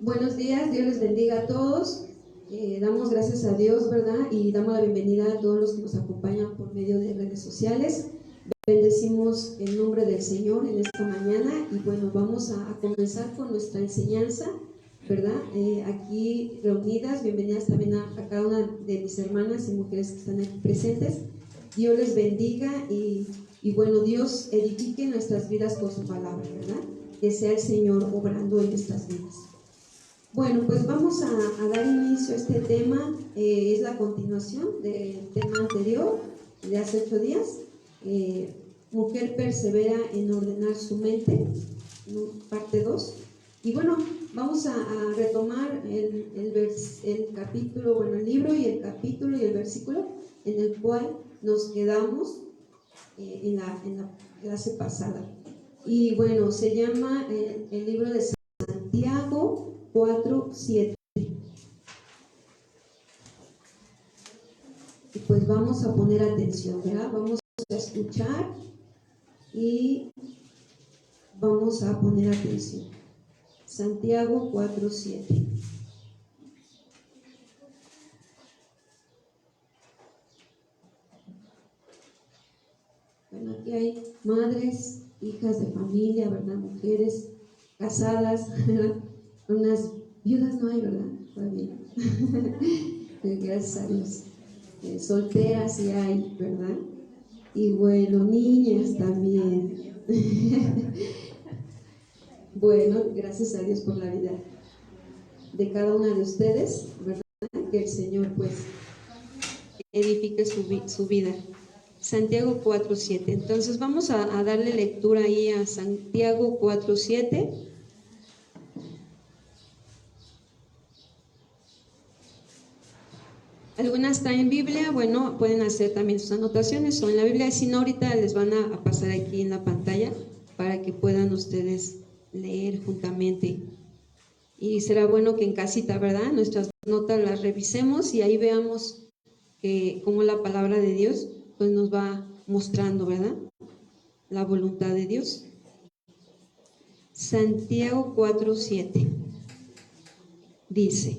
Buenos días, Dios les bendiga a todos. Damos gracias a Dios, ¿verdad? Y damos la bienvenida a todos los que nos acompañan por medio de redes sociales. Bendecimos el nombre del Señor en esta mañana y bueno, vamos a comenzar con nuestra enseñanza, ¿verdad? Aquí reunidas, bienvenidas también a cada una de mis hermanas y mujeres que están aquí presentes. Dios les bendiga y bueno, Dios edifique nuestras vidas con su palabra, ¿verdad? Que sea el Señor obrando en nuestras vidas. Bueno, pues vamos a dar inicio a este tema. Es la continuación del tema anterior de hace 8 días. Mujer persevera en ordenar su mente, parte 2. Y bueno, vamos a retomar el capítulo, bueno, el libro y el capítulo y el versículo en el cual nos quedamos en la clase pasada. Y bueno, se llama el libro de Santiago 4:7. Y pues vamos a poner atención, ¿verdad? Vamos a escuchar y vamos a poner atención. Santiago 4:7. Bueno, aquí hay madres, hijas de familia, ¿verdad? Mujeres casadas, ¿verdad? Unas viudas no hay, ¿verdad? Todavía. Gracias a Dios. Solteras sí hay, ¿verdad? Y bueno, niñas también. Bueno, gracias a Dios por la vida de cada una de ustedes, ¿verdad? Que el Señor pues edifique su vida. Santiago 4:7. Entonces vamos a darle lectura ahí a Santiago 4:7. Algunas están en Biblia, bueno, pueden hacer también sus anotaciones o en la Biblia, si no ahorita les van a pasar aquí en la pantalla para que puedan ustedes leer juntamente. Y será bueno que en casita, ¿verdad? Nuestras notas las revisemos y ahí veamos cómo la palabra de Dios pues nos va mostrando, ¿verdad? La voluntad de Dios. Santiago 4:7 dice: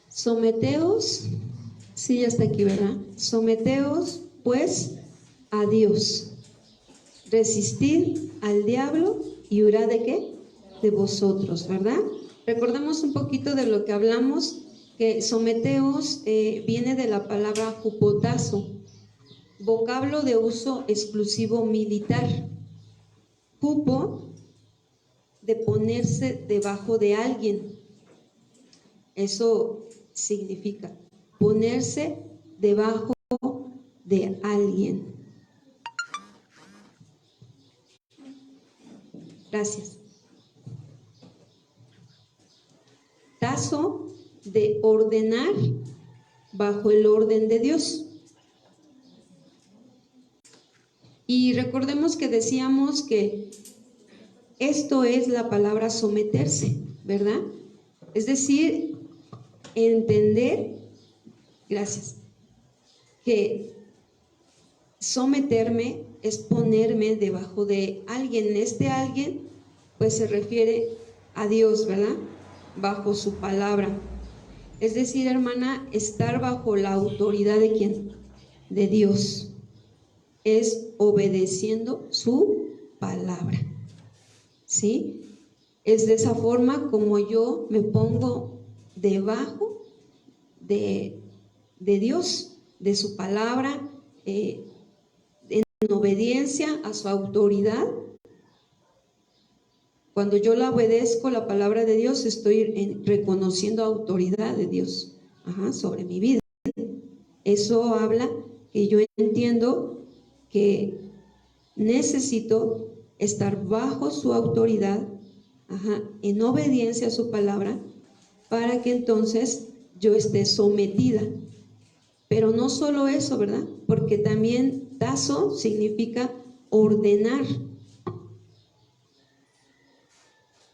someteos, sí, ya está aquí, ¿verdad? Someteos, pues, a Dios. Resistid al diablo y huirá ¿de qué? De vosotros, ¿verdad? Recordemos un poquito de lo que hablamos, que someteos viene de la palabra hupotazo, vocablo de uso exclusivo militar. Hupo, de ponerse debajo de alguien. Eso significa ponerse debajo de alguien. Gracias. Tazo, de ordenar bajo el orden de Dios. Y recordemos que decíamos que esto es la palabra someterse, ¿verdad? Es decir, entender, gracias, que someterme es ponerme debajo de alguien. Este alguien pues se refiere a Dios, ¿verdad? Bajo su palabra. Es decir, hermana, estar bajo la autoridad de ¿quién? De Dios. Es obedeciendo su palabra, ¿sí? Es de esa forma como yo me pongo debajo de Dios, de su palabra, en obediencia a su autoridad. Cuando yo la obedezco, la palabra de Dios, estoy reconociendo autoridad de Dios sobre mi vida. Eso habla que yo entiendo que necesito estar bajo su autoridad, en obediencia a su palabra, para que entonces yo esté sometida. Pero no solo eso, ¿verdad? Porque también tazo significa ordenar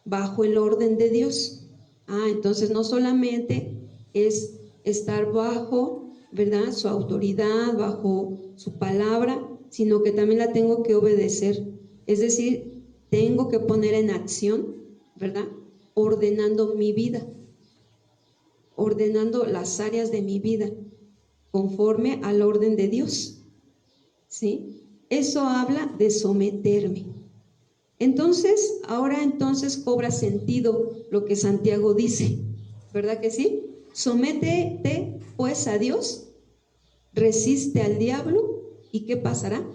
bajo el orden de Dios. Entonces no solamente es estar bajo, ¿verdad?, su autoridad, bajo su palabra, sino que también la tengo que obedecer. Es decir, tengo que poner en acción ¿verdad? Ordenando mi vida, ordenando las áreas de mi vida conforme al orden de Dios, ¿sí? Eso habla de someterme. Entonces, ahora entonces cobra sentido lo que Santiago dice, ¿verdad que sí? Sométete pues a Dios, resiste al diablo, ¿y qué pasará?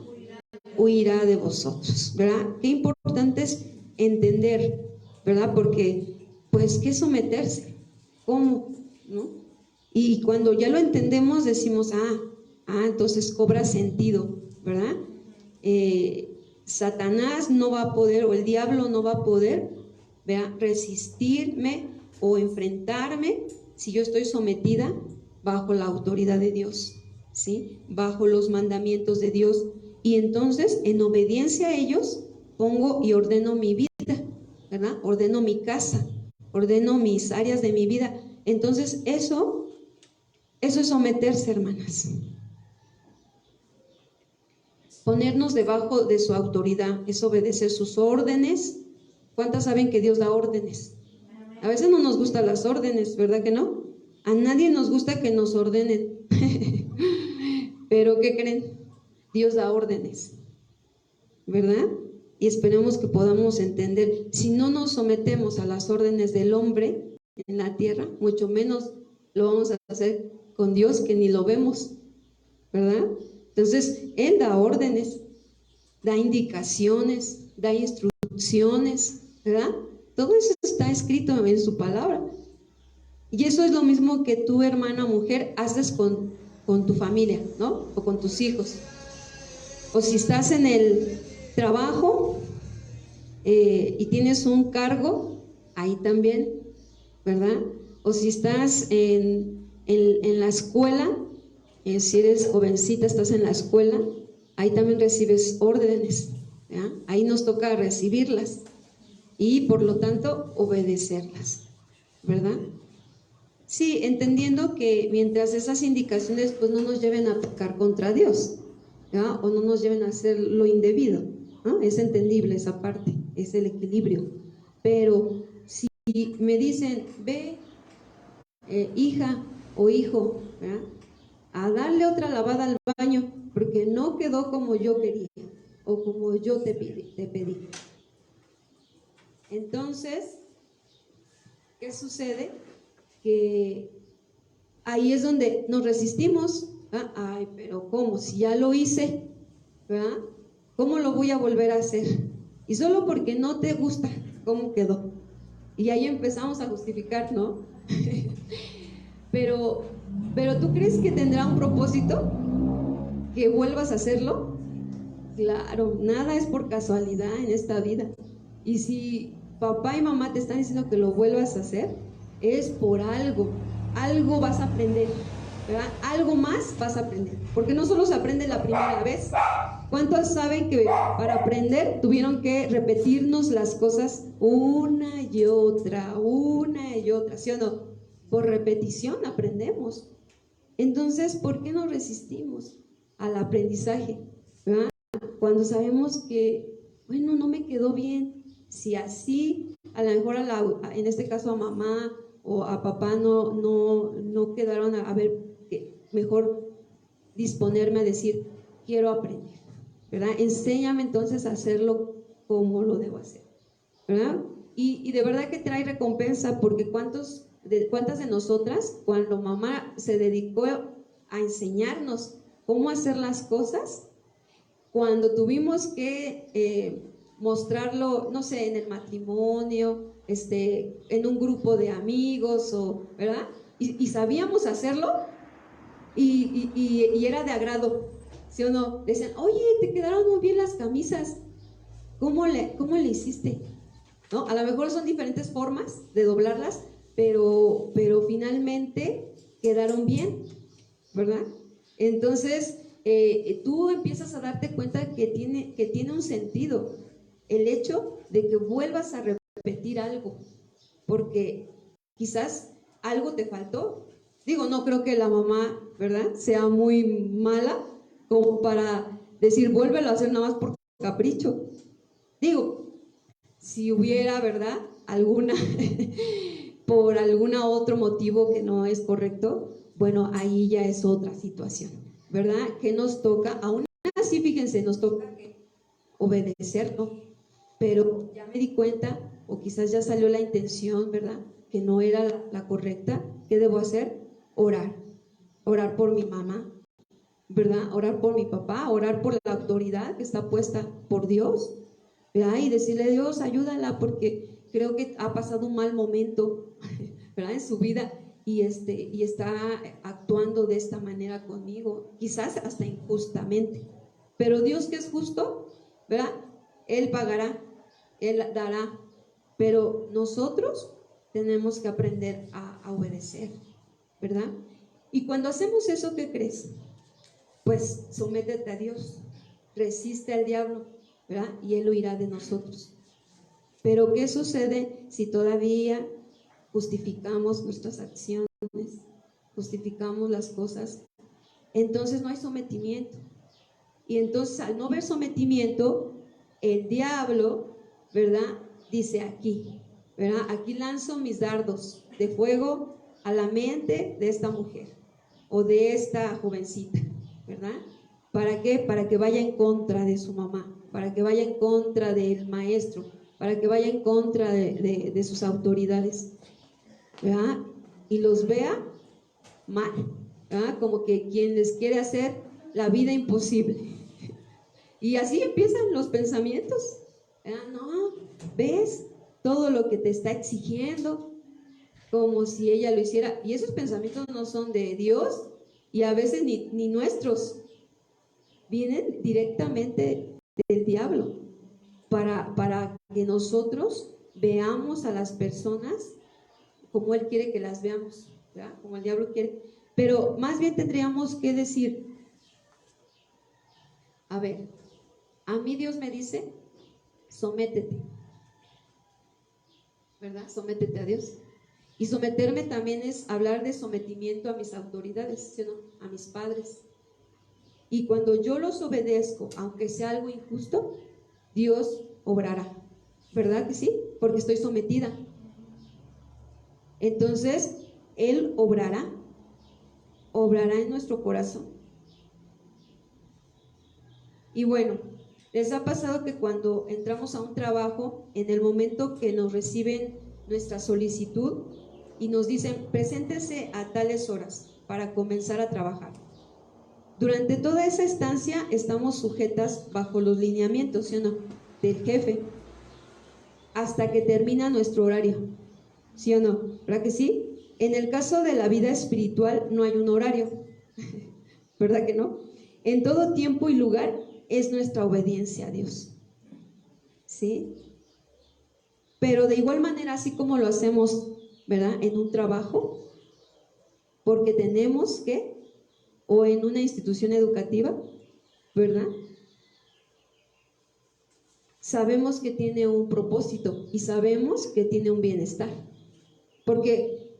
Huirá de vosotros, ¿verdad? Qué importante es entender, ¿verdad? Porque, pues, ¿qué es someterse? ¿Cómo? ¿No? Y cuando ya lo entendemos decimos, entonces cobra sentido, ¿verdad? Satanás no va a poder, o el diablo no va a poder, ¿verdad?, resistirme o enfrentarme si yo estoy sometida bajo la autoridad de Dios, ¿sí? Bajo los mandamientos de Dios. Y entonces, en obediencia a ellos, pongo y ordeno mi vida, ¿verdad? Ordeno mi casa, ordeno mis áreas de mi vida. Entonces, eso es someterse, hermanas. Ponernos debajo de su autoridad es obedecer sus órdenes. ¿Cuántas saben que Dios da órdenes? A veces no nos gustan las órdenes, ¿verdad que no? A nadie nos gusta que nos ordenen. Pero ¿qué creen? Dios da órdenes, ¿verdad? Y esperemos que podamos entender. Si no nos sometemos a las órdenes del hombre en la tierra, mucho menos lo vamos a hacer con Dios, que ni lo vemos, ¿verdad? Entonces, Él da órdenes, da indicaciones, da instrucciones, ¿verdad? Todo eso está escrito en su palabra. Y eso es lo mismo que tú, hermana mujer, haces con tu familia, ¿no? O con tus hijos. O si estás en el trabajo y tienes un cargo, ahí también, ¿verdad? O si estás en la escuela, si eres jovencita, estás en la escuela, ahí también recibes órdenes, ¿verdad? Ahí nos toca recibirlas y por lo tanto obedecerlas, ¿verdad? Sí, entendiendo que mientras esas indicaciones pues no nos lleven a pecar contra Dios, ¿verdad? O no nos lleven a hacer lo indebido, ¿no? Es entendible esa parte, es el equilibrio. Pero si me dicen, ve, hija o hijo, ¿verdad?, a darle otra lavada al baño porque no quedó como yo quería o como yo te pedí. Entonces, ¿qué sucede? Que ahí es donde nos resistimos. Ay, pero ¿cómo? Si ya lo hice, ¿verdad? ¿Cómo lo voy a volver a hacer? Y solo porque no te gusta cómo quedó. Y ahí empezamos a justificar, ¿no? pero ¿tú crees que tendrá un propósito? ¿Que vuelvas a hacerlo? Claro, nada es por casualidad en esta vida. Y si papá y mamá te están diciendo que lo vuelvas a hacer, es por algo. Algo vas a aprender, ¿verdad? Algo más vas a aprender. Porque no solo se aprende la primera vez. ¿Cuántos saben que para aprender tuvieron que repetirnos las cosas una y otra, ¿sí o no? Por repetición aprendemos. Entonces, ¿por qué nos resistimos al aprendizaje? ¿Verdad? Cuando sabemos que, bueno, no me quedó bien. Si así, a lo mejor en este caso a mamá o a papá no quedaron a ver, mejor disponerme a decir, quiero aprender, ¿verdad? Enséñame entonces a hacerlo como lo debo hacer, ¿verdad? Y de verdad que trae recompensa, porque ¿cuántas de nosotras, cuando mamá se dedicó a enseñarnos cómo hacer las cosas, cuando tuvimos que mostrarlo, no sé, en el matrimonio, en un grupo de amigos, ¿verdad? Y sabíamos hacerlo y era de agrado, ¿sí o no? Decían, oye, te quedaron muy bien las camisas, ¿cómo le hiciste? ¿No? A lo mejor son diferentes formas de doblarlas, pero finalmente quedaron bien, ¿verdad? Entonces, tú empiezas a darte cuenta que tiene un sentido el hecho de que vuelvas a repetir algo, porque quizás algo te faltó. Digo, no creo que la mamá, ¿verdad?, sea muy mala como para decir, vuélvelo a hacer nada más por capricho. Digo, si hubiera, ¿verdad?, alguna, por algún otro motivo que no es correcto, bueno, ahí ya es otra situación, ¿verdad? Que nos toca, aún así, fíjense, nos toca obedecer, ¿no? Pero ya me di cuenta, o quizás ya salió la intención, ¿verdad? Que no era la correcta. ¿Qué debo hacer? Orar. Orar por mi mamá, ¿verdad? Orar por mi papá, orar por la autoridad que está puesta por Dios, ¿verdad? Y decirle a Dios, ayúdala porque creo que ha pasado un mal momento, ¿verdad? En su vida y está actuando de esta manera conmigo, quizás hasta injustamente. Pero Dios, que es justo, ¿verdad? Él pagará, Él dará, pero nosotros tenemos que aprender a obedecer, ¿verdad? Y cuando hacemos eso, ¿qué crees? Pues sométete a Dios, resiste al diablo, ¿verdad? Y Él huirá de nosotros. Pero ¿qué sucede si todavía justificamos nuestras acciones, justificamos las cosas? Entonces no hay sometimiento. Y entonces al no haber sometimiento, el diablo, ¿verdad? Dice aquí, ¿verdad? Aquí lanzo mis dardos de fuego a la mente de esta mujer o de esta jovencita, ¿verdad? ¿Para qué? Para que vaya en contra de su mamá, para que vaya en contra del maestro, para que vaya en contra de sus autoridades, ¿verdad? Y los vea mal, ¿verdad? Como que quien les quiere hacer la vida imposible. Y así empiezan los pensamientos, ¿verdad? No, ¿ves? Todo lo que te está exigiendo, como si ella lo hiciera. Y esos pensamientos no son de Dios y a veces ni nuestros, vienen directamente del diablo para que nosotros veamos a las personas como Él quiere que las veamos, ¿verdad? Como el diablo quiere. Pero más bien tendríamos que decir, a ver, a mí Dios me dice, sométete, ¿verdad? Sométete a Dios. Y someterme también es hablar de sometimiento a mis autoridades, ¿sí o no? A mis padres. Y cuando yo los obedezco, aunque sea algo injusto, Dios obrará, ¿verdad que sí? Porque estoy sometida. Entonces, Él obrará en nuestro corazón. Y bueno, ¿les ha pasado que cuando entramos a un trabajo, en el momento que nos reciben nuestra solicitud y nos dicen, preséntese a tales horas para comenzar a trabajar? Durante toda esa estancia estamos sujetas bajo los lineamientos, ¿sí o no?, del jefe, hasta que termina nuestro horario, ¿sí o no? ¿Verdad que sí? En el caso de la vida espiritual no hay un horario, ¿verdad que no? En todo tiempo y lugar es nuestra obediencia a Dios, ¿sí? Pero de igual manera, así como lo hacemos, ¿verdad?, en un trabajo, porque tenemos que, o en una institución educativa, ¿verdad?, sabemos que tiene un propósito y sabemos que tiene un bienestar, porque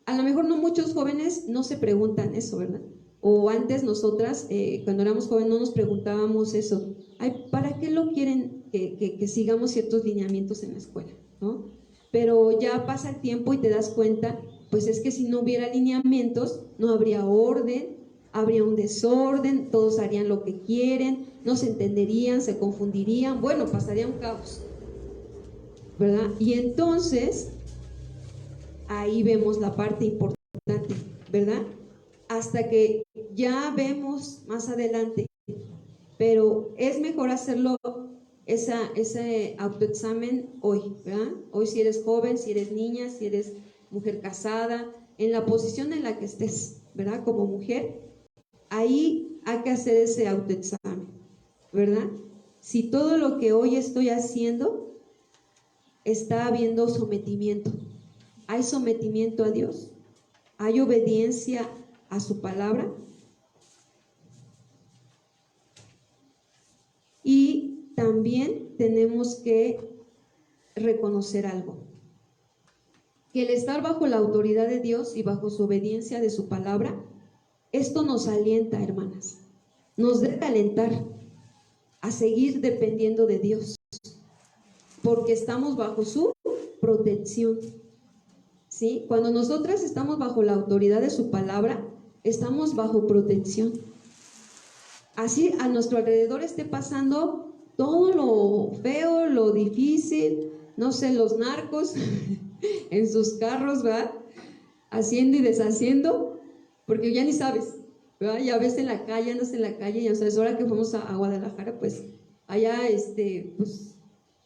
a lo mejor no muchos jóvenes no se preguntan eso, ¿verdad? O antes nosotras, cuando éramos jóvenes, no nos preguntábamos eso. Ay, ¿para qué lo quieren que sigamos ciertos lineamientos en la escuela, ¿no? Pero ya pasa el tiempo y te das cuenta, pues es que si no hubiera lineamientos, no habría orden, habría un desorden, todos harían lo que quieren, no se entenderían, se confundirían, bueno, pasaría un caos, ¿verdad? Y entonces ahí vemos la parte importante, ¿verdad? Hasta que ya vemos más adelante, pero es mejor hacerlo ese autoexamen hoy, ¿verdad? Hoy, si eres joven, si eres niña, si eres mujer casada, en la posición en la que estés, ¿verdad? Como mujer, ahí hay que hacer ese autoexamen, ¿verdad? Si todo lo que hoy estoy haciendo está habiendo sometimiento, ¿hay sometimiento a Dios? ¿Hay obediencia a su palabra? Y también tenemos que reconocer algo, que el estar bajo la autoridad de Dios y bajo su obediencia de su palabra, esto nos alienta, hermanas, nos debe alentar a seguir dependiendo de Dios, porque estamos bajo su protección, ¿sí? Cuando nosotras estamos bajo la autoridad de su palabra, estamos bajo protección. Así a nuestro alrededor esté pasando todo lo feo, lo difícil, no sé, los narcos en sus carros, ¿verdad? Haciendo y deshaciendo, porque ya ni sabes, ¿verdad? Ya ves en la calle, andas en la calle, ya sabes, ahora que fuimos a Guadalajara, pues allá, pues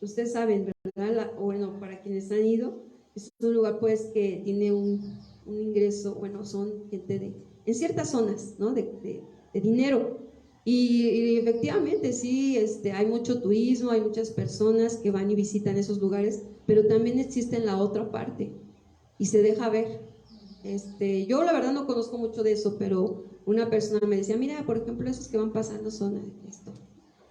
ustedes saben, ¿verdad? Bueno, para quienes han ido, es un lugar pues que tiene un ingreso, bueno, son gente en ciertas zonas, ¿no? De dinero. Y efectivamente sí, hay mucho turismo, hay muchas personas que van y visitan esos lugares, pero también existe en la otra parte y se deja ver. Yo la verdad no conozco mucho de eso, pero una persona me decía, mira, por ejemplo, esos que van pasando son esto.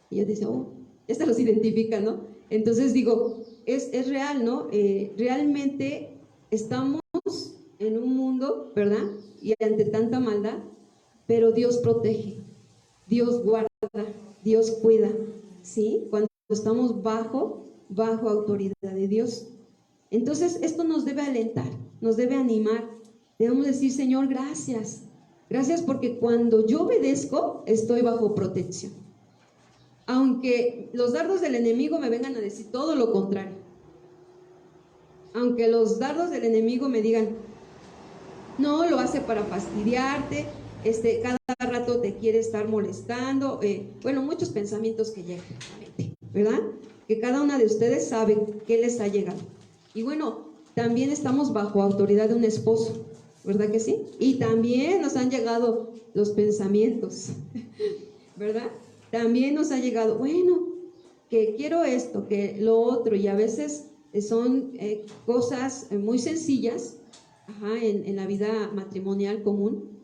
Y yo decía, oh, esta los identifica, ¿no? Entonces digo, es real, ¿no? Realmente estamos en un mundo, ¿verdad? Y ante tanta maldad, pero Dios protege, Dios guarda, Dios cuida, ¿sí? Cuando estamos bajo autoridad de Dios. Entonces esto nos debe alentar, nos debe animar. Debemos decir, Señor, gracias. Gracias porque cuando yo obedezco, estoy bajo protección. Aunque los dardos del enemigo me vengan a decir todo lo contrario. Aunque los dardos del enemigo me digan, no, lo hace para fastidiarte, cada rato te quiere estar molestando, bueno, muchos pensamientos que llegan, ¿verdad? Que cada una de ustedes sabe qué les ha llegado. Y bueno, también estamos bajo autoridad de un esposo, ¿verdad que sí? Y también nos han llegado los pensamientos, ¿verdad? También nos ha llegado, bueno, que quiero esto, que lo otro, y a veces son cosas muy sencillas, en la vida matrimonial común,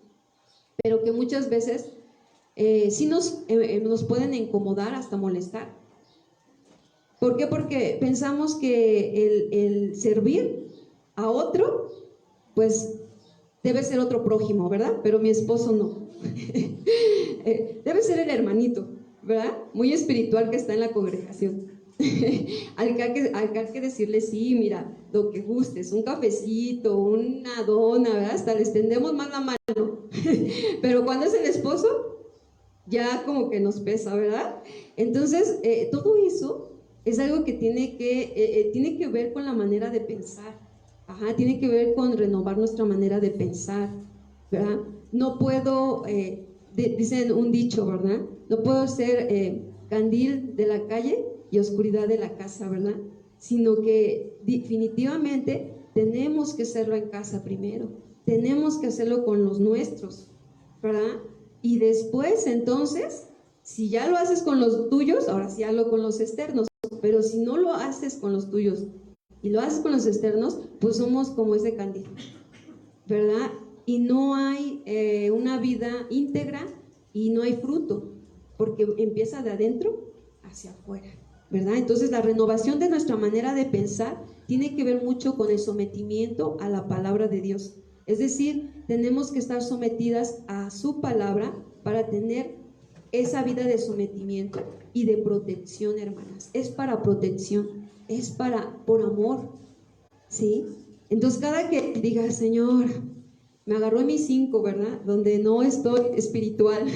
pero que muchas veces sí nos pueden incomodar, hasta molestar. ¿Por qué? Porque pensamos que el servir a otro, pues debe ser otro prójimo, ¿verdad? Pero mi esposo no. Debe ser el hermanito, ¿verdad? Muy espiritual que está en la congregación. al que hay que decirle, sí, mira, lo que gustes, un cafecito, una dona, ¿verdad? Hasta les tendemos más la mano. Pero cuando es el esposo, ya como que nos pesa, ¿verdad? Entonces, todo eso es algo que tiene que ver con la manera de pensar. Tiene que ver con renovar nuestra manera de pensar, ¿verdad? No puedo, dicen un dicho, ¿verdad? No puedo ser candil de la calle y oscuridad de la casa, ¿verdad? Sino que definitivamente tenemos que hacerlo en casa primero, tenemos que hacerlo con los nuestros, ¿verdad? Y después, entonces, si ya lo haces con los tuyos, ahora sí hazlo con los externos, pero si no lo haces con los tuyos y lo haces con los externos, pues somos como ese candil, ¿verdad? Y no hay una vida íntegra y no hay fruto, porque empieza de adentro hacia afuera, ¿verdad? Entonces la renovación de nuestra manera de pensar tiene que ver mucho con el sometimiento a la palabra de Dios. Es decir, tenemos que estar sometidas a su palabra para tener esa vida de sometimiento y de protección, hermanas. Es para protección, es por amor, ¿sí? Entonces cada que diga, Señor, me agarró en mis 5, ¿verdad? Donde no estoy espiritual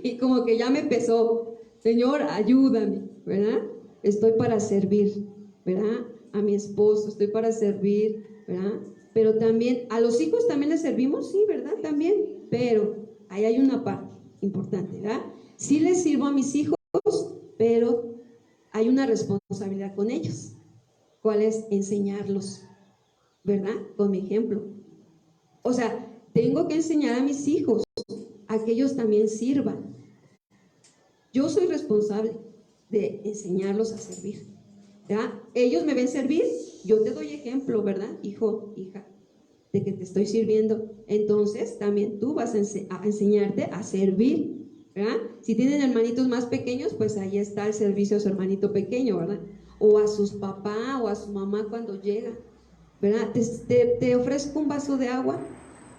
y como que ya me pesó, Señor, ayúdame, ¿verdad? Estoy para servir, ¿verdad? A mi esposo, estoy para servir, ¿verdad? Pero también, a los hijos también les servimos, sí, ¿verdad? También, pero ahí hay una parte importante, ¿verdad? Sí les sirvo a mis hijos, pero hay una responsabilidad con ellos. ¿Cuál es? Enseñarlos, ¿verdad? Con mi ejemplo. O sea, tengo que enseñar a mis hijos a que ellos también sirvan. Yo soy responsable de enseñarlos a servir, ¿verdad? Ellos me ven servir, yo te doy ejemplo, ¿verdad? Hijo, hija, de que te estoy sirviendo. Entonces también tú vas a enseñarte a servir, ¿verdad? Si tienen hermanitos más pequeños, pues ahí está el servicio a su hermanito pequeño, ¿verdad? O a sus papás o a su mamá cuando llega, ¿verdad? Te ofrezco un vaso de agua,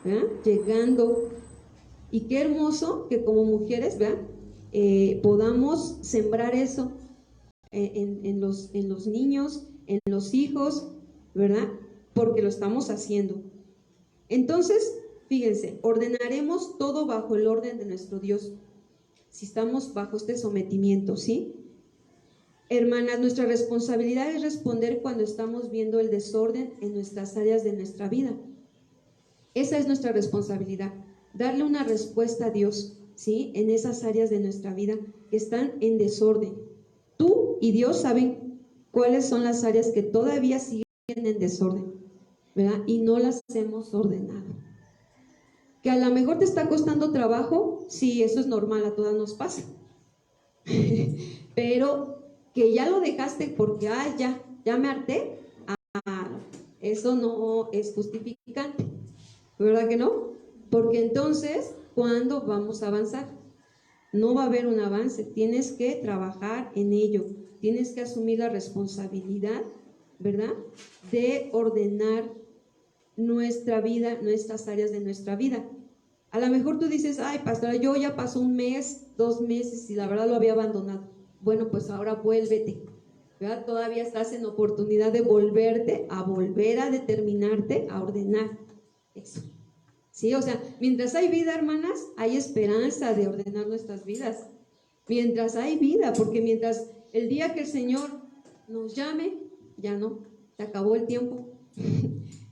¿verdad? Llegando. Y qué hermoso que como mujeres, ¿verdad? Podamos sembrar eso en los niños, en los hijos, ¿verdad? Porque lo estamos haciendo. Entonces, fíjense, ordenaremos todo bajo el orden de nuestro Dios, si estamos bajo este sometimiento, ¿sí? Hermanas, nuestra responsabilidad es responder cuando estamos viendo el desorden en nuestras áreas de nuestra vida. Esa es nuestra responsabilidad, darle una respuesta a Dios, ¿sí? En esas áreas de nuestra vida que están en desorden. Tú y Dios saben cuáles son las áreas que todavía siguen en desorden, ¿verdad? Y no las hemos ordenado. Que a lo mejor te está costando trabajo, sí, eso es normal, a todas nos pasa. Pero que ya lo dejaste porque, ya me harté, eso no es justificante, ¿verdad que no? Porque entonces, ¿cuándo vamos a avanzar? No va a haber un avance, tienes que trabajar en ello, tienes que asumir la responsabilidad, ¿verdad? De ordenar nuestra vida, nuestras áreas de nuestra vida. A lo mejor tú dices, ay, pastora, yo ya pasó 1 mes, 2 meses y la verdad lo había abandonado. Bueno, pues ahora vuélvete, ¿verdad? Todavía estás en oportunidad de volverte a volver a determinarte a ordenar eso. Sí, o sea, mientras hay vida, hermanas, hay esperanza de ordenar nuestras vidas. Mientras hay vida, porque mientras el día que el Señor nos llame, ya no, se acabó el tiempo,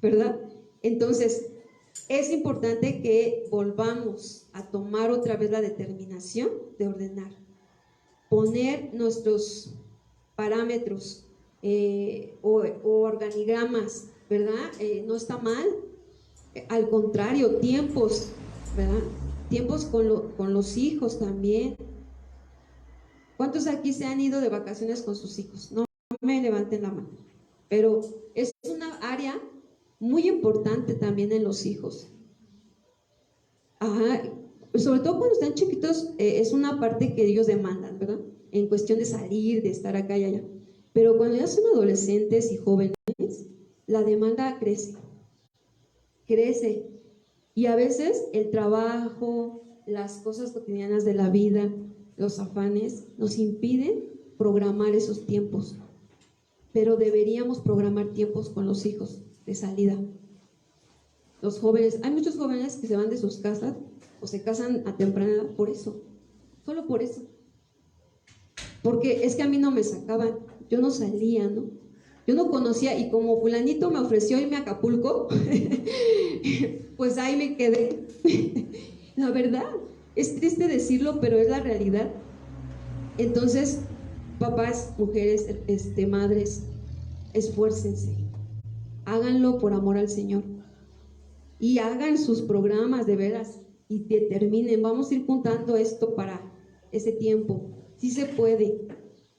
¿verdad? Entonces, es importante que volvamos a tomar otra vez la determinación de ordenar, poner nuestros parámetros o organigramas, ¿verdad? No está mal, al contrario, tiempos, ¿verdad? Tiempos con los hijos también. ¿Cuántos aquí se han ido de vacaciones con sus hijos? No me levanten la mano, pero es una área muy importante también en los hijos. Ajá, sobre todo cuando están chiquitos, es una parte que ellos demandan, ¿verdad? En cuestión de salir, de estar acá y allá. Pero cuando ya son adolescentes y jóvenes, la demanda crece. Y a veces el trabajo, las cosas cotidianas de la vida, los afanes, nos impiden programar esos tiempos. Pero deberíamos programar tiempos con los hijos de salida. Los jóvenes, hay muchos jóvenes que se van de sus casas o se casan a temprana edad por eso, solo por eso. Porque es que a mí no me sacaban, yo no salía, ¿no? Yo no conocía, y como fulanito me ofreció irme a Acapulco, pues ahí me quedé. La verdad, es triste decirlo, pero es la realidad. Entonces, papás, mujeres, madres, esfuércense, háganlo por amor al Señor y hagan sus programas de veras y determinen, vamos a ir juntando esto para ese tiempo. Sí se puede,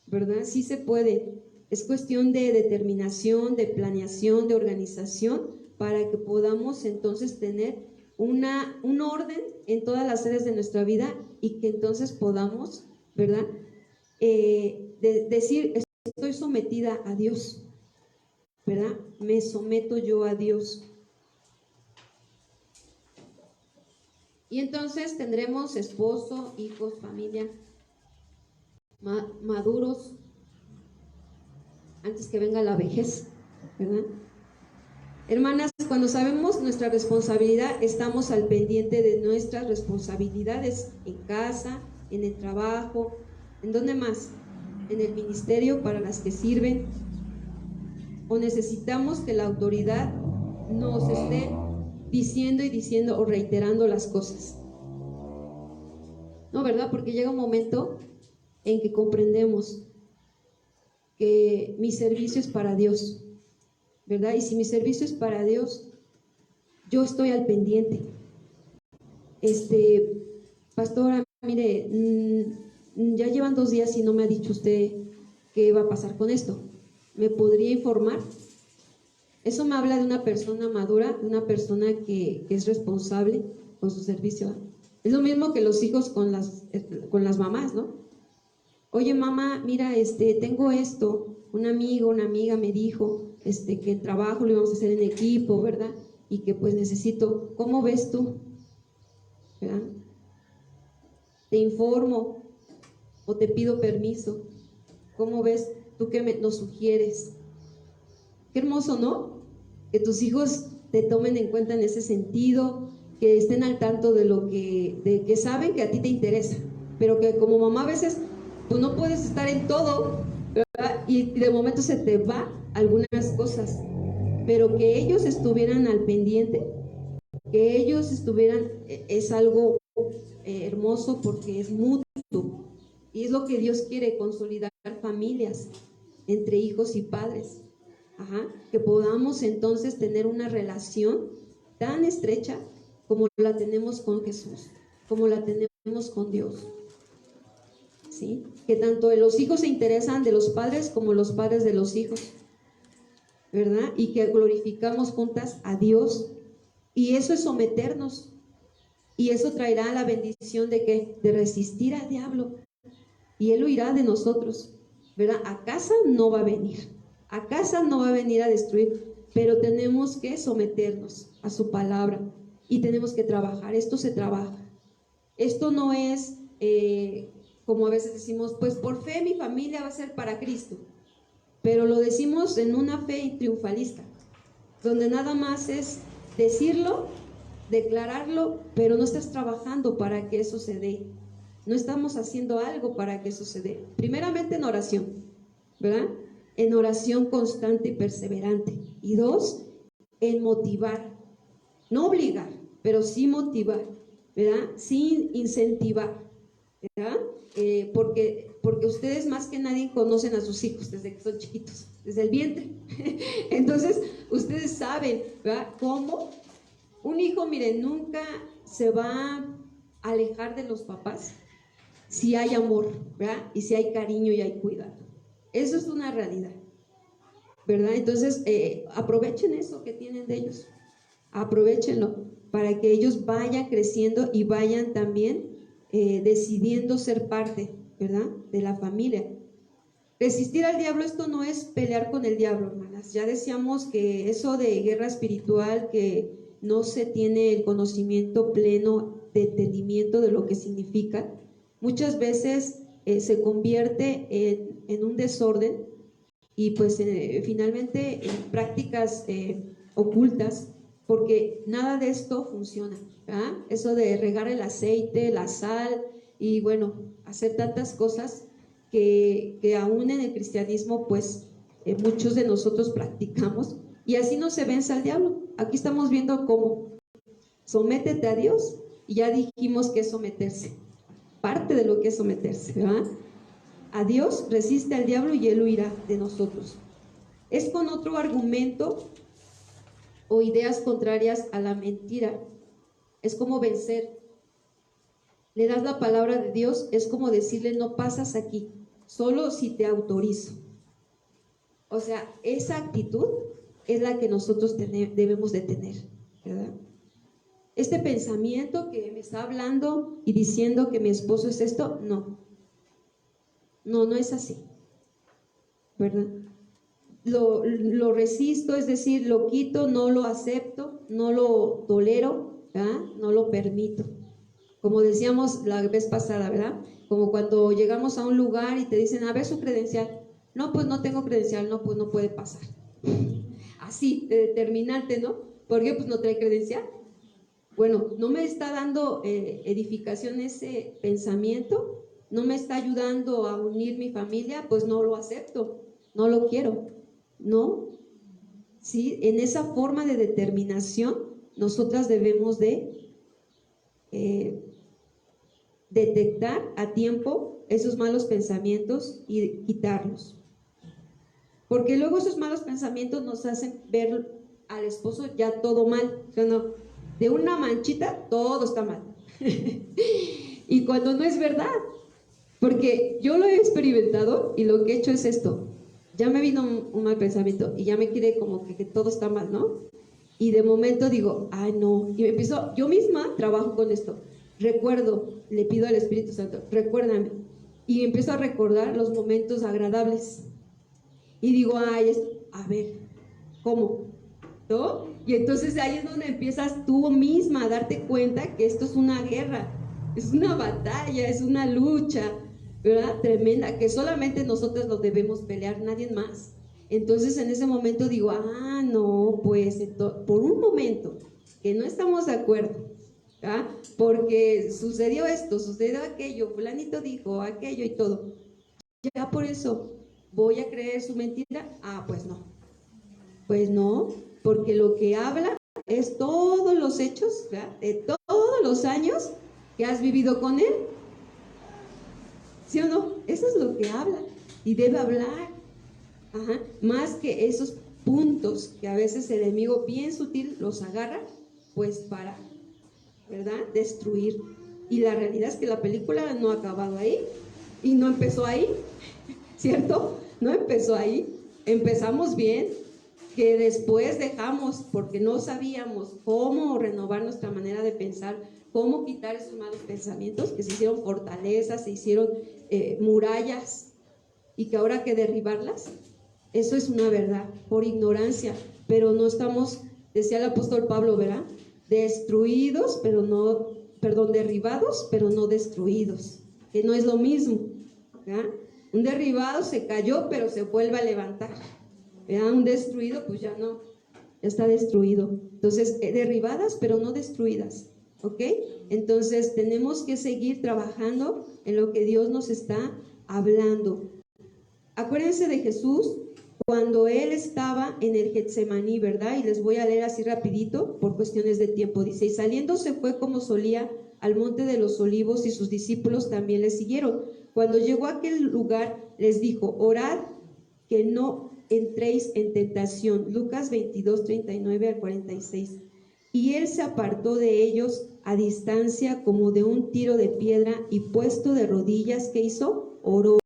¿verdad? Sí se puede. Es cuestión de determinación, de planeación, de organización, para que podamos entonces tener un orden en todas las áreas de nuestra vida y que entonces podamos, ¿verdad? Decir, estoy sometida a Dios, ¿verdad? Me someto yo a Dios. Y entonces tendremos esposo, hijos, familia, maduros, antes que venga la vejez, ¿verdad? Hermanas, cuando sabemos nuestra responsabilidad, estamos al pendiente de nuestras responsabilidades en casa, en el trabajo, ¿en dónde más? En el ministerio para las que sirven. O necesitamos que la autoridad nos esté diciendo o reiterando las cosas. No, ¿verdad? Porque llega un momento en que comprendemos que mi servicio es para Dios, ¿verdad? Y si mi servicio es para Dios, yo estoy al pendiente. Pastora, mire, ya llevan 2 días y no me ha dicho usted qué va a pasar con esto. ¿Me podría informar? Eso me habla de una persona madura, de una persona que es responsable con su servicio. Es lo mismo que los hijos con las mamás, ¿no? Oye, mamá, mira, tengo esto, un amigo, una amiga me dijo que el trabajo lo íbamos a hacer en equipo, ¿verdad? Y que pues necesito, ¿cómo ves tú? ¿Verdad? Te informo o te pido permiso. ¿Cómo ves tú que nos sugieres? Qué hermoso, ¿no? Que tus hijos te tomen en cuenta en ese sentido, que estén al tanto de que saben que a ti te interesa, pero que como mamá a veces tú no puedes estar en todo, ¿verdad? Y de momento se te va algunas cosas, pero que ellos estuvieran al pendiente, que ellos estuvieran, es algo hermoso porque es mutuo y es lo que Dios quiere, consolidar familias entre hijos y padres. Ajá, que podamos entonces tener una relación tan estrecha como la tenemos con Jesús, como la tenemos con Dios. ¿Sí? Que tanto los hijos se interesan de los padres como los padres de los hijos, ¿verdad? Y que glorificamos juntas a Dios. Y eso es someternos. Y eso traerá la bendición de ¿qué? De resistir al diablo. Y él huirá de nosotros, ¿verdad? A casa no va a venir. A casa no va a venir a destruir, pero tenemos que someternos a su palabra y tenemos que trabajar. Esto se trabaja. Esto no es como a veces decimos, pues por fe mi familia va a ser para Cristo, pero lo decimos en una fe triunfalista, donde nada más es decirlo, declararlo, pero no estás trabajando para que eso se dé. No estamos haciendo algo para que eso se dé. Primeramente en oración, ¿verdad? En oración constante y perseverante. Y dos, en motivar, no obligar, pero sí motivar, ¿verdad? Sin incentivar, ¿verdad? Porque ustedes más que nadie conocen a sus hijos desde que son chiquitos, desde el vientre. Entonces, ustedes saben, ¿verdad? Cómo un hijo, miren, nunca se va a alejar de los papás si hay amor, ¿verdad? Y si hay cariño y hay cuidado. Eso es una realidad, ¿verdad? Entonces, aprovechen eso que tienen de ellos, aprovechenlo para que ellos vayan creciendo y vayan también decidiendo ser parte, ¿verdad? De la familia. Resistir al diablo, esto no es pelear con el diablo, hermanas. Ya decíamos que eso de guerra espiritual, que no se tiene el conocimiento pleno de entendimiento de lo que significa, muchas veces se convierte en un desorden y pues finalmente en prácticas ocultas, porque nada de esto funciona, ¿verdad? Eso de regar el aceite, la sal y bueno, hacer tantas cosas que aún en el cristianismo pues muchos de nosotros practicamos y así no se vence al diablo. Aquí estamos viendo cómo sométete a Dios y ya dijimos que es someterse, parte de lo que es someterse, ¿verdad? A Dios resiste al diablo y él huirá de nosotros. Es con otro argumento o ideas contrarias a la mentira. Es como vencer. Le das la palabra de Dios, es como decirle no pasas aquí, solo si te autorizo. O sea, esa actitud es la que nosotros debemos de tener, ¿verdad? Este pensamiento que me está hablando y diciendo que mi esposo es esto, no es así, ¿verdad? Lo resisto, es decir, lo quito, no lo acepto, no lo tolero, ¿verdad? No lo permito. Como decíamos la vez pasada, ¿verdad? Como cuando llegamos a un lugar y te dicen, a ver su credencial. No, pues no tengo credencial, no, pues no puede pasar. Así, de determinante, ¿no? ¿Por qué? Pues no trae credencial. Bueno, no me está dando edificación ese pensamiento, no me está ayudando a unir mi familia, pues no lo acepto, no lo quiero, ¿no? Sí, en esa forma de determinación, nosotras debemos de detectar a tiempo esos malos pensamientos y quitarlos. Porque luego esos malos pensamientos nos hacen ver al esposo ya todo mal, ¿sí o no? De una manchita todo está mal. Y cuando no es verdad, porque yo lo he experimentado y lo que he hecho es esto. Ya me vino un mal pensamiento y ya me quedé como que todo está mal, ¿no? Y de momento digo, ay no, y me empiezo, yo misma trabajo con esto. Recuerdo, le pido al Espíritu Santo, recuérdame. Y empiezo a recordar los momentos agradables. Y digo, ay, a ver, ¿cómo? ¿No? Y entonces ahí es donde empiezas tú misma a darte cuenta que esto es una guerra, es una batalla, es una lucha, ¿verdad? Tremenda, que solamente nosotros lo debemos pelear, nadie más. Entonces en ese momento digo, no, pues por un momento que no estamos de acuerdo, ¿ah? Porque sucedió esto, sucedió aquello, fulanito dijo aquello y todo, ya por eso voy a creer su mentira. Pues no, porque lo que habla es todos los hechos, ¿verdad?, de todos los años que has vivido con él, ¿sí o no? Eso es lo que habla y debe hablar. Más que esos puntos que a veces el enemigo bien sutil los agarra, pues para, ¿verdad?, destruir. Y la realidad es que la película no ha acabado ahí y no empezó ahí, ¿cierto? No empezó ahí. Empezamos bien, que después dejamos porque no sabíamos cómo renovar nuestra manera de pensar, cómo quitar esos malos pensamientos, que se hicieron fortalezas, se hicieron murallas, y que ahora hay que derribarlas. Eso es una verdad, por ignorancia, pero no estamos, decía el apóstol Pablo, ¿verdad?, derribados, pero no destruidos, que no es lo mismo, ¿verdad? Un derribado se cayó, pero se vuelve a levantar, ¿verdad? Un destruido, pues ya no, ya está destruido. Entonces, derribadas, pero no destruidas, ¿ok? Entonces, tenemos que seguir trabajando en lo que Dios nos está hablando. Acuérdense de Jesús cuando él estaba en el Getsemaní, ¿verdad? Y les voy a leer así rapidito por cuestiones de tiempo. Dice, y saliendo se fue como solía al monte de los olivos, y sus discípulos también le siguieron. Cuando llegó a aquel lugar, les dijo, orad que no entréis en tentación. Lucas 22, 39 al 46. Y él se apartó de ellos a distancia como de un tiro de piedra, y puesto de rodillas, ¿qué hizo? Oró,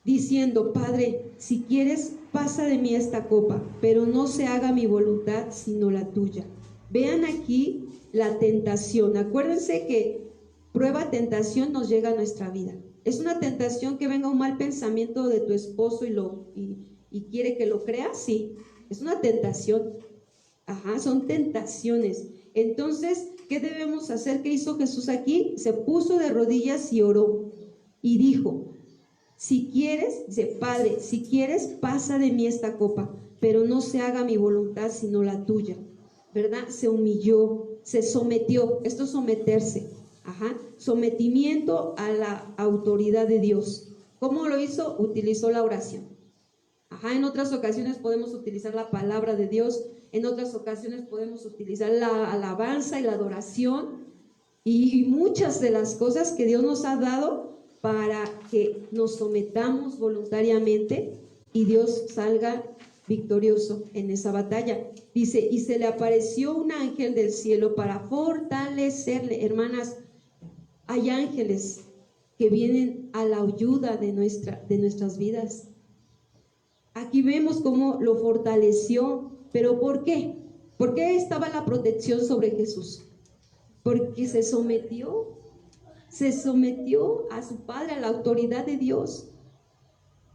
diciendo, Padre, si quieres, pasa de mí esta copa, pero no se haga mi voluntad, sino la tuya. Vean aquí la tentación. Acuérdense que prueba, tentación nos llega a nuestra vida. Es una tentación que venga un mal pensamiento de tu esposo y quiere que lo creas, sí, es una tentación. Son tentaciones. Entonces, ¿qué debemos hacer? ¿Qué hizo Jesús aquí? Se puso de rodillas y oró y dijo, si quieres, dice, Padre, si quieres, pasa de mí esta copa, pero no se haga mi voluntad, sino la tuya, ¿verdad? Se humilló, se sometió. Esto es someterse, sometimiento a la autoridad de Dios. ¿Cómo lo hizo? Utilizó la oración. En otras ocasiones podemos utilizar la palabra de Dios, en otras ocasiones podemos utilizar la alabanza y la adoración y muchas de las cosas que Dios nos ha dado para que nos sometamos voluntariamente y Dios salga victorioso en esa batalla. Dice, y se le apareció un ángel del cielo para fortalecerle. Hermanas, hay ángeles que vienen a la ayuda de nuestras vidas. Aquí vemos cómo lo fortaleció. ¿Pero por qué? ¿Por qué estaba la protección sobre Jesús? Porque se sometió a su Padre, a la autoridad de Dios.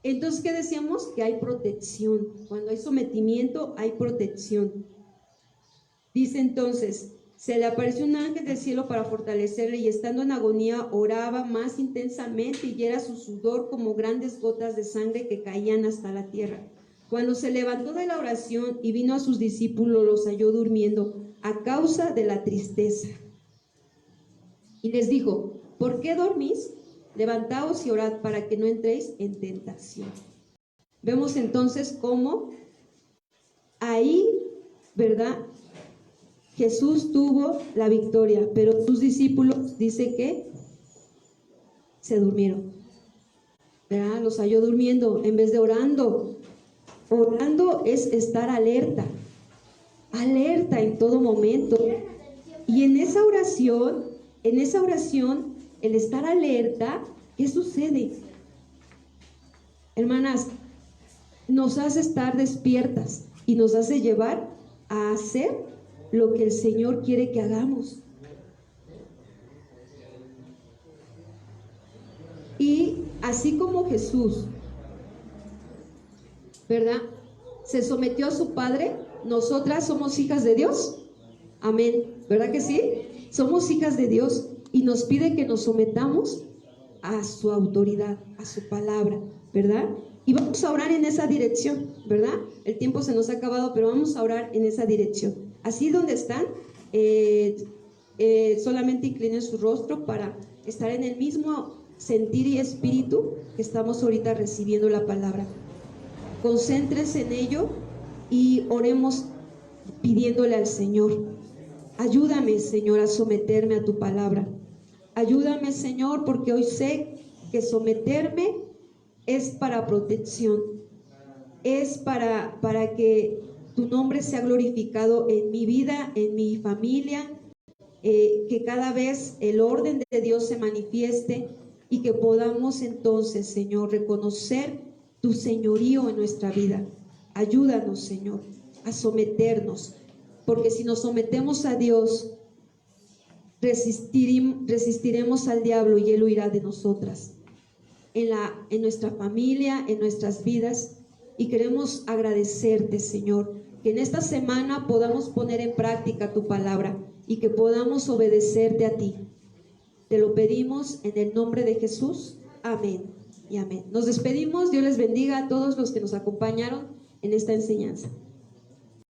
Entonces, ¿qué decíamos? Que hay protección. Cuando hay sometimiento, hay protección. Dice entonces, se le apareció un ángel del cielo para fortalecerle, y estando en agonía oraba más intensamente, y era su sudor como grandes gotas de sangre que caían hasta la tierra. Cuando se levantó de la oración y vino a sus discípulos, los halló durmiendo a causa de la tristeza. Y les dijo, ¿por qué dormís? Levantaos y orad para que no entréis en tentación. Vemos entonces cómo ahí, ¿verdad?, Jesús tuvo la victoria, pero sus discípulos, dice que se durmieron, ¿verdad? Los halló durmiendo en vez de orando. Orando es estar alerta en todo momento. Y en esa oración, el estar alerta, ¿qué sucede? Hermanas, nos hace estar despiertas y nos hace llevar a hacer lo que el Señor quiere que hagamos. Y así como Jesús, ¿verdad?, se sometió a su Padre, nosotras somos hijas de Dios. Amén. ¿Verdad que sí? Somos hijas de Dios y nos pide que nos sometamos a su autoridad, a su palabra, ¿verdad? Y vamos a orar en esa dirección, ¿verdad? El tiempo se nos ha acabado, pero vamos a orar en esa dirección. Así donde están, solamente inclinen su rostro para estar en el mismo sentir y espíritu que estamos ahorita recibiendo la palabra. Concéntrense en ello y oremos pidiéndole al Señor: ayúdame, Señor, a someterme a tu palabra. Ayúdame, Señor, porque hoy sé que someterme es para protección, es para que tu nombre sea glorificado en mi vida, en mi familia, que cada vez el orden de Dios se manifieste y que podamos entonces, Señor, reconocer tu señorío en nuestra vida. Ayúdanos, Señor, a someternos, porque si nos sometemos a Dios, resistiremos al diablo y él huirá de nosotras, en nuestra familia, en nuestras vidas. Y queremos agradecerte, Señor, que en esta semana podamos poner en práctica tu palabra y que podamos obedecerte a ti. Te lo pedimos en el nombre de Jesús. Amén y amén. Nos despedimos. Dios les bendiga a todos los que nos acompañaron en esta enseñanza.